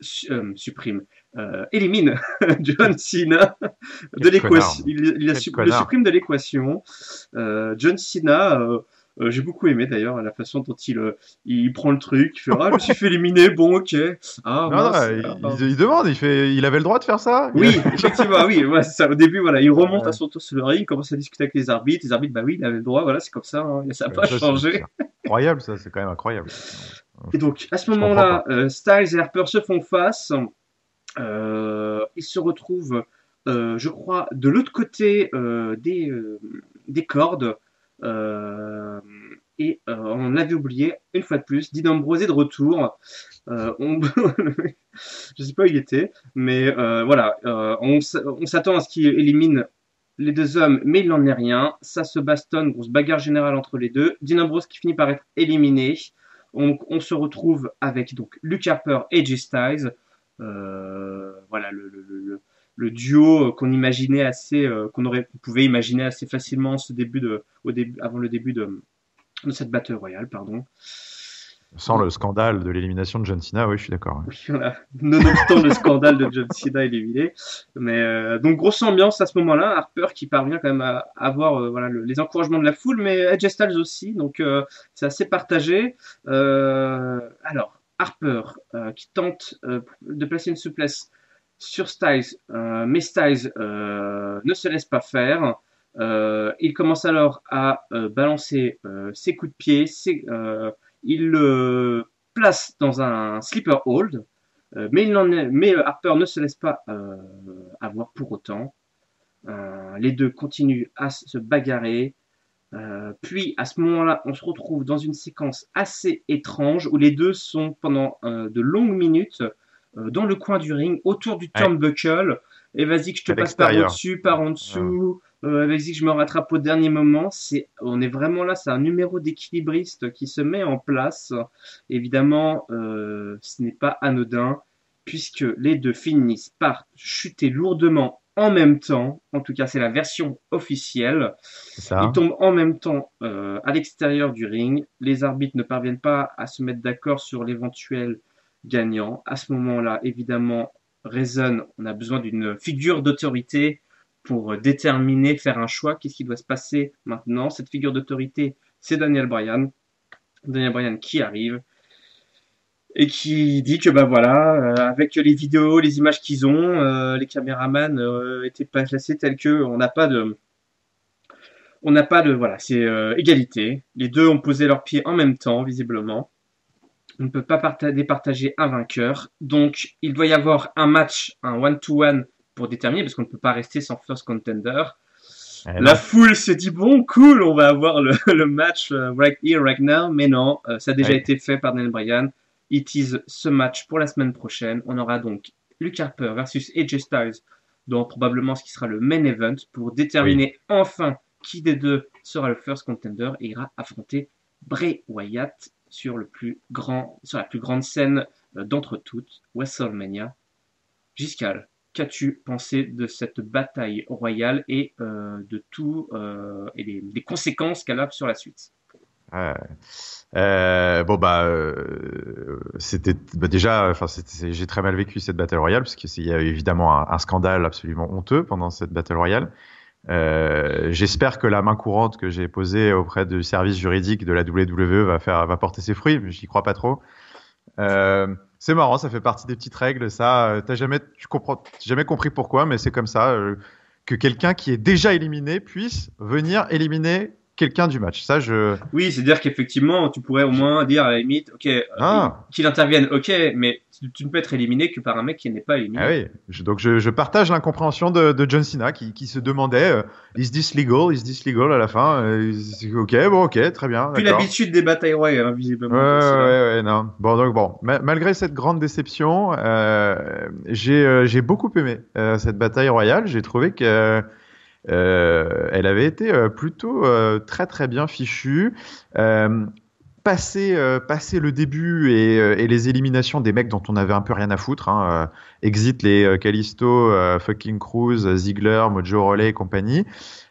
supprime, élimine John Cena de Quel connard. l'équation, il le Connard. supprime de l'équation. John Cena, j'ai beaucoup aimé d'ailleurs la façon dont il prend le truc, il fait ah je me suis fait éliminer, bon ok, ah Non, mince. il demande, il avait le droit de faire ça? Oui, effectivement, oui, ouais, c'est ça. Au début, voilà, il remonte à son tour sur le ring, il commence à discuter avec les arbitres. Les arbitres, bah oui, il avait le droit, voilà, c'est comme ça, hein, ça n'a pas Ça, changé. c'est incroyable, ça, c'est quand même incroyable. Et donc, à ce Je comprends moment-là, pas. Styles et Harper se font face. Ils se retrouvent, je crois, de l'autre côté des cordes. Euh, on l'avait oublié, une fois de plus, Dean Ambrose est de retour. Je sais pas où il était, mais voilà, on s'attend à ce qu'il élimine les deux hommes, mais il n'en est rien. Ça se bastonne, grosse bagarre générale entre les deux. Dean Ambrose qui finit par être éliminé. On se retrouve avec donc Luke Harper et Jay Styles. Voilà le duo qu'on imaginait assez, qu'on pouvait imaginer assez facilement avant le début de cette Battle Royale, pardon. Sans le scandale de l'élimination de John Cena, oui, je suis d'accord. Oui, voilà. Nonobstant le scandale de John Cena éliminé. Mais donc grosse ambiance à ce moment-là. Harper qui parvient quand même à avoir voilà, les encouragements de la foule, mais AJ Styles aussi. Donc c'est assez partagé. Alors Harper qui tente de placer une souplesse sur Styles, mais Styles ne se laisse pas faire. Il commence alors à balancer ses coups de pied, il le place dans un sleeper hold, mais Harper ne se laisse pas avoir pour autant. Les deux continuent à se bagarrer. Puis à ce moment-là, on se retrouve dans une séquence assez étrange où les deux sont pendant de longues minutes dans le coin du ring, autour du Ouais, turnbuckle. Et vas-y que je te à passe par l'extérieur. au-dessus, par en dessous. Vas-y que je me rattrape au dernier moment. On est vraiment là, c'est un numéro d'équilibriste qui se met en place. Évidemment, ce n'est pas anodin puisque les deux finissent par chuter lourdement en même temps. En tout cas, c'est la version officielle. C'est Ils ça. tombent en même temps à l'extérieur du ring. Les arbitres ne parviennent pas à se mettre d'accord sur l'éventuel gagnant. À ce moment-là, évidemment, résonne, on a besoin d'une figure d'autorité pour déterminer, faire un choix. Qu'est-ce qui doit se passer maintenant? Cette figure d'autorité, c'est Daniel Bryan. Daniel Bryan qui arrive et qui dit que bah voilà, avec les vidéos, les images qu'ils ont, les caméramans étaient pas placés tels que on n'a pas de voilà, c'est égalité. Les deux ont posé leurs pieds en même temps, visiblement. On ne peut pas départager un vainqueur. Donc, il doit y avoir un match, un one-to-one pour déterminer, parce qu'on ne peut pas rester sans first contender. Eh La non. foule se dit, bon, cool, on va avoir le match right here, right now. Mais non, ça a déjà Ouais. été fait par Daniel Bryan. Il tease ce match pour la semaine prochaine. On aura donc Luke Harper versus AJ Styles dans probablement ce qui sera le main event pour déterminer enfin qui des deux sera le first contender et ira affronter Bray Wyatt sur la plus grande scène d'entre toutes, WrestleMania. Giscal, qu'as-tu pensé de cette bataille royale et de tout et des conséquences qu'elle a sur la suite? C'était déjà, j'ai très mal vécu cette Battle Royale parce qu'il y a eu évidemment un scandale absolument honteux pendant cette Battle Royale. J'espère que la main courante que j'ai posée auprès du service juridique de la WWE va porter ses fruits, mais j'y crois pas trop. C'est marrant, ça fait partie des petites règles, ça. J'ai jamais compris pourquoi, mais c'est comme ça, que quelqu'un qui est déjà éliminé puisse venir éliminer quelqu'un du match. Oui, c'est-à-dire qu'effectivement, tu pourrais au moins dire à la limite, ok, qu'il intervienne, ok, mais tu ne peux être éliminé que par un mec qui n'est pas éliminé. Ah oui, donc je partage l'incompréhension de John Cena qui se demandait is this legal à la fin. Ok, très bien. Puis l'habitude des batailles royales, visiblement. Ouais, non. Bon, malgré cette grande déception, j'ai beaucoup aimé cette bataille royale. J'ai trouvé que elle avait été plutôt très très bien fichue. Passer le début et les éliminations des mecs dont on avait un peu rien à foutre, exit les Kalisto, fucking Cruz, Ziggler, Mojo Rawley et compagnie.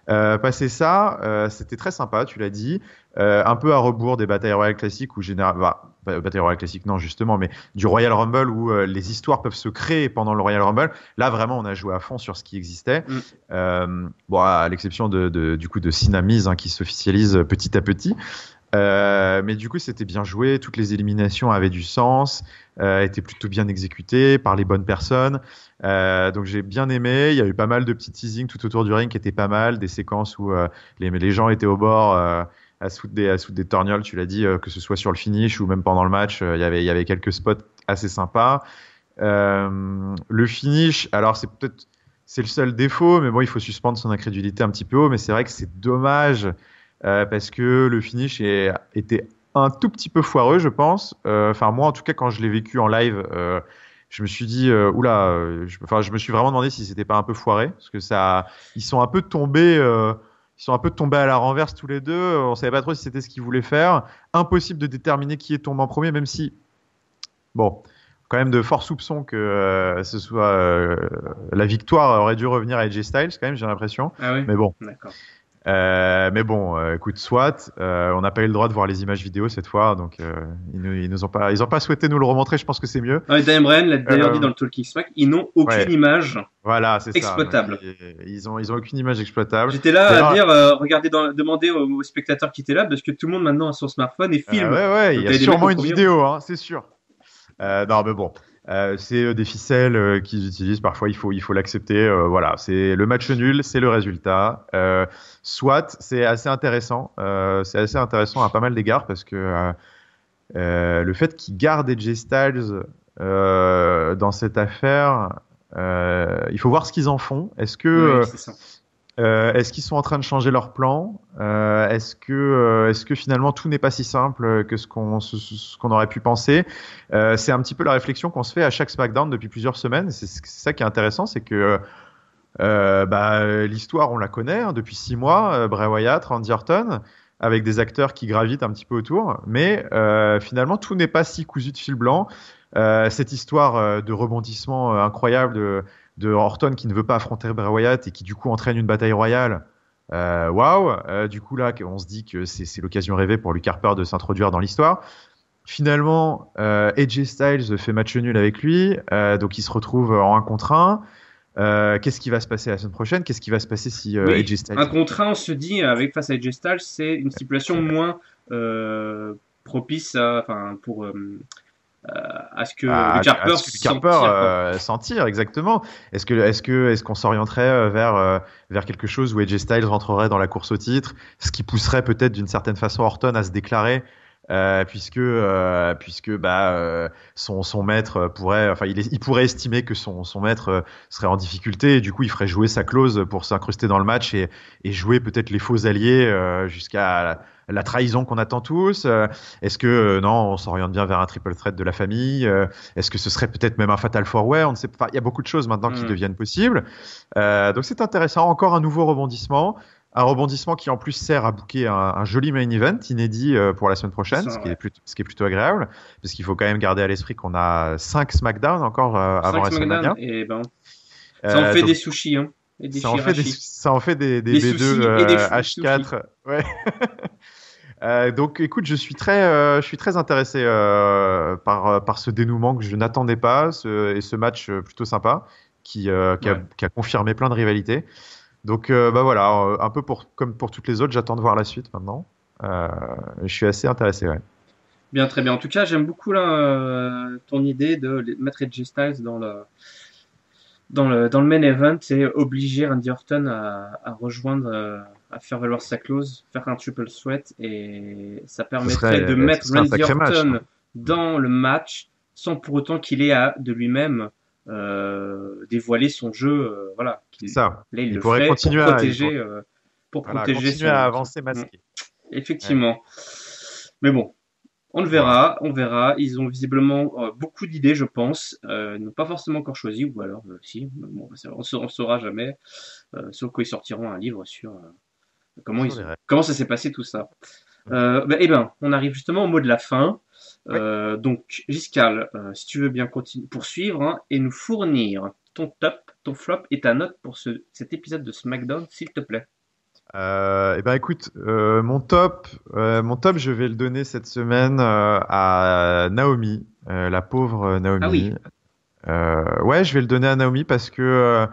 Passer ça, c'était très sympa, tu l'as dit, un peu à rebours des batailles royales classiques où bataille royale classique non justement, mais du Royal Rumble où les histoires peuvent se créer pendant le Royal Rumble. Là vraiment on a joué à fond sur ce qui existait. À l'exception du coup de Cena Miz qui s'officialise petit à petit. Mais du coup c'était bien joué, toutes les éliminations avaient du sens, étaient plutôt bien exécutées par les bonnes personnes, donc j'ai bien aimé. Il y a eu pas mal de petits teasings tout autour du ring qui étaient pas mal, des séquences où les gens étaient au bord à se foutre des torgnoles, tu l'as dit, que ce soit sur le finish ou même pendant le match. Il y avait quelques spots assez sympas. Le finish, alors c'est le seul défaut, mais bon, il faut suspendre son incrédulité un petit peu haut, mais c'est vrai que c'est dommage parce que le finish était un tout petit peu foireux, je pense. Enfin, moi, en tout cas, quand je l'ai vécu en live, je me suis dit, je me suis vraiment demandé si c'était pas un peu foiré, parce que ils sont un peu tombés à la renverse tous les deux. On savait pas trop si c'était ce qu'ils voulaient faire. Impossible de déterminer qui est tombé en premier, même si, bon, quand même de forts soupçons que ce soit la victoire aurait dû revenir à AJ Styles, quand même, j'ai l'impression. Ah oui. Mais bon. D'accord. Écoute, soit on n'a pas eu le droit de voir les images vidéo cette fois, donc ils ont pas souhaité nous le remontrer. Je pense que c'est mieux. Daniel Bryan l'a d'ailleurs dit dans le Talking Smack, ils n'ont aucune image exploitable. Ils ont aucune image exploitable. J'étais là à dire, regardez, demander aux spectateurs qui étaient là, parce que tout le monde maintenant a son smartphone et filme. Il y a sûrement une vidéo, c'est sûr. Non, mais bon. C'est des ficelles qu'ils utilisent parfois, il faut l'accepter. Voilà, c'est le match nul, c'est le résultat. Soit c'est assez intéressant à pas mal d'égards parce que le fait qu'ils gardent AJ Styles dans cette affaire, il faut voir ce qu'ils en font. Est-ce qu'ils sont en train de changer leur plan? Est-ce que finalement tout n'est pas si simple que ce qu'on aurait pu penser? C'est un petit peu la réflexion qu'on se fait à chaque SmackDown depuis plusieurs semaines. C'est ça qui est intéressant, c'est que l'histoire on la connaît depuis 6 mois. Bray Wyatt, Randy Orton, avec des acteurs qui gravitent un petit peu autour, mais finalement tout n'est pas si cousu de fil blanc. Cette histoire de rebondissement incroyable de Orton qui ne veut pas affronter Bray Wyatt et qui du coup entraîne une bataille royale. Du coup là on se dit que c'est l'occasion rêvée pour Luke Harper de s'introduire dans l'histoire. Finalement AJ Styles fait match nul avec lui, donc il se retrouve en 1 contre 1. Qu'est-ce qui va se passer la semaine prochaine? Qu'est-ce qui va se passer si AJ Styles... 1 contre 1, on se dit face à AJ Styles, c'est une stipulation moins propice à ce que Luke Harper s'en tire, exactement. Est-ce qu'on s'orienterait vers quelque chose où AJ Styles rentrerait dans la course au titre, ce qui pousserait peut-être d'une certaine façon Orton à se déclarer, puisque son maître il pourrait estimer que son maître serait en difficulté et du coup il ferait jouer sa clause pour s'incruster dans le match et jouer peut-être les faux alliés jusqu'à la trahison qu'on attend tous? Est-ce que non, on s'oriente bien vers un triple threat de la famille? Est-ce que ce serait peut-être même un fatal four way? On ne sait pas. Il y a beaucoup de choses maintenant qui deviennent possibles. Donc c'est intéressant. Encore un nouveau rebondissement. Un rebondissement qui en plus sert à booker un joli main event inédit pour la semaine prochaine, Ça, ouais. ce qui est plutôt agréable, parce qu'il faut quand même garder à l'esprit qu'on a 5 SmackDown encore avant 5 SmackDown, WrestleMania. et ben, ça en fait Donc des sushis, hein, et des ça en fait des des B2 sushis et des sushis. H4. Ouais. Donc écoute, je suis très intéressé par ce dénouement que je n'attendais pas et ce match plutôt sympa Ouais. qui a confirmé plein de rivalités. Donc bah voilà, un peu comme pour toutes les autres, j'attends de voir la suite maintenant. Je suis assez intéressé, ouais. Bien, très bien. En tout cas, j'aime beaucoup là, ton idée de mettre AJ Styles dans le main event et obliger Randy Orton à rejoindre, à faire valoir sa clause, faire un triple threat, et ça permettrait de Ce mettre serait un Randy sacré match, Orton hein. dans le match sans pour autant qu'il ait à de lui-même dévoiler son jeu. Voilà, C'est ça. là il Il le pourrait ferait continuer pour voilà, protéger continuer à son. avancer masqué. Ouais, Effectivement. Mais bon, on le voilà. verra, on verra. Ils ont visiblement beaucoup d'idées, je pense. Ils n'ont pas forcément encore choisi, ou alors si. Bon, on saura jamais. Sauf qu'ils sortiront un livre sur Sur les règles. comment ça s'est passé tout ça. Eh ben, on arrive justement au mot de la fin. Ouais. Donc, Giscal, si tu veux bien poursuivre, hein, et nous fournir ton top, ton flop et ta note pour cet épisode de SmackDown, s'il te plaît. Eh ben écoute, mon top, je vais le donner cette semaine à Naomi, la pauvre Ah oui, Naomi. Ouais, je vais le donner à Naomi parce que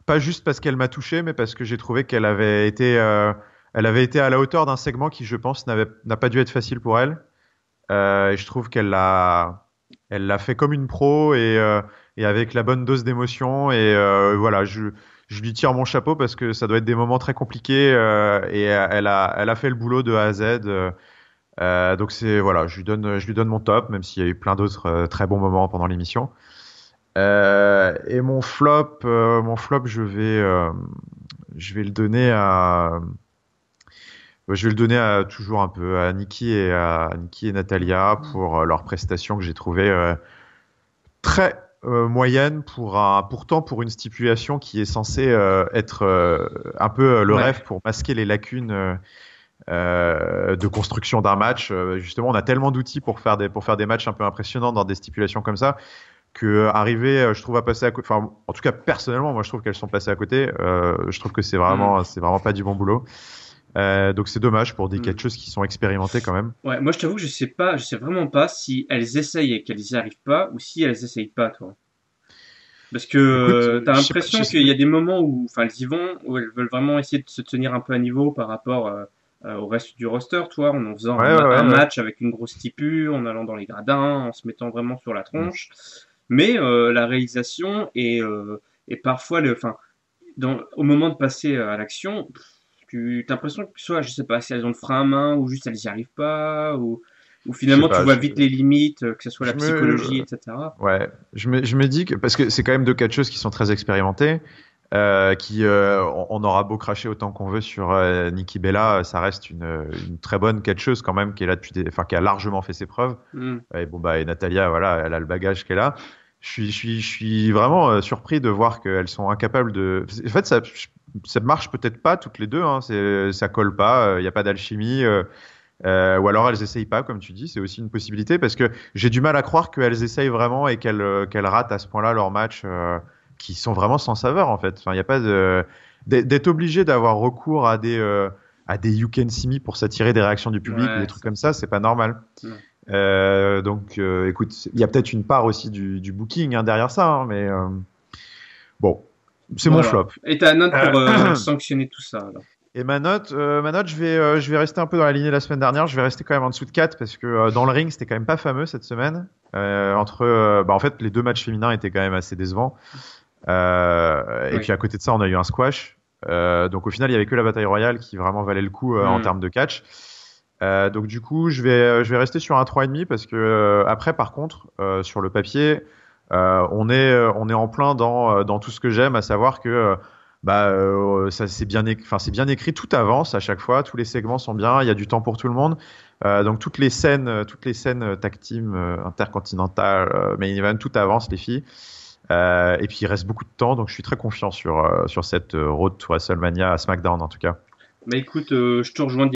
pas juste parce qu'elle m'a touché, mais parce que j'ai trouvé elle avait été à la hauteur d'un segment qui, je pense, n'a pas dû être facile pour elle. Et je trouve elle l'a fait comme une pro et avec la bonne dose d'émotion. Et voilà, je lui tire mon chapeau parce que ça doit être des moments très compliqués et elle a fait le boulot de A à Z. Donc voilà, je lui donne mon top, même s'il y a eu plein d'autres très bons moments pendant l'émission. Et mon flop, je vais le donner je vais le donner toujours un peu à Nikki et Natalia pour leur prestation que j'ai trouvé très moyenne pourtant pour une stipulation qui est censée être un peu le ouais. rêve pour masquer les lacunes de construction d'un match. Justement, on a tellement d'outils pour faire des matchs un peu impressionnants dans des stipulations comme ça que arriver, je trouve, à passer à côté. Enfin, en tout cas, personnellement, moi, je trouve qu'elles sont passées à côté. Je trouve que Hmm. c'est vraiment pas du bon boulot. Donc c'est dommage pour des Hmm. catcheuses qui sont expérimentées quand même. Ouais, moi je t'avoue que je sais vraiment pas si elles essayent et qu'elles y arrivent pas, ou si elles essayent pas, toi. Parce que Écoute, t'as je l'impression sais qu'il pas. y a des moments où, enfin, elles y vont, où elles veulent vraiment essayer de se tenir un peu à niveau par rapport au reste du roster, toi, en faisant Ouais, un ouais. match avec une grosse tipu, en allant dans les gradins, en se mettant vraiment sur la Mm. tronche. Mais la réalisation et parfois enfin, au moment de passer à l'action, tu as l'impression que soit, je sais pas, si elles ont le frein à main ou juste elles y arrivent pas, ou Je sais finalement tu pas. vois vite les limites, que ce soit la Je me, psychologie, etc. ouais, je me dis que parce que c'est quand même deux catcheuses qui sont très expérimentées, on aura beau cracher autant qu'on veut sur Nikki Bella, ça reste une très bonne catcheuse quand même qui est là enfin qui a largement fait ses preuves. Hmm. Et bon bah et Natalia, voilà, elle a le bagage qu'elle a. Je suis vraiment surpris de voir qu'elles sont incapables de. En fait, ça marche peut-être pas toutes les deux, hein, ça colle pas, il y a pas d'alchimie. Ou alors elles essayent pas, comme tu dis, c'est aussi une possibilité parce que j'ai du mal à croire qu'elles essayent vraiment et qu'elles ratent à ce point-là leurs matchs qui sont vraiment sans saveur en fait. Enfin, il y a pas d'être obligé d'avoir recours à des You Can See Me pour s'attirer des réactions du public ou des Ouais, trucs comme ça, c'est pas normal. non. Donc, écoute, il y a peut-être une part aussi du booking hein, derrière ça, hein, mais bon, c'est mon Voilà. flop. Et ta note pour sanctionner tout ça, alors. Et ma note, je vais rester un peu dans la lignée de la semaine dernière. Je vais rester quand même en dessous de 4 parce que dans le ring, c'était quand même pas fameux cette semaine. En fait, les deux matchs féminins étaient quand même assez décevants. Et Oui. puis à côté de ça, on a eu un squash. Donc au final, il y avait que la bataille royale qui vraiment valait le coup en Hmm. termes de catch. Donc du coup, je vais rester sur un 3,5 parce que après, par contre, sur le papier, on est en plein dans tout ce que j'aime, à savoir que Ça c'est bien écrit, tout avance à chaque fois, tous les segments sont bien, il y a du temps pour tout le monde. Donc toutes les scènes tag team intercontinentales, main event, tout avance les filles. Et puis il reste beaucoup de temps, donc je suis très confiant sur cette road to WrestleMania à SmackDown en tout cas. Bah écoute, je te rejoins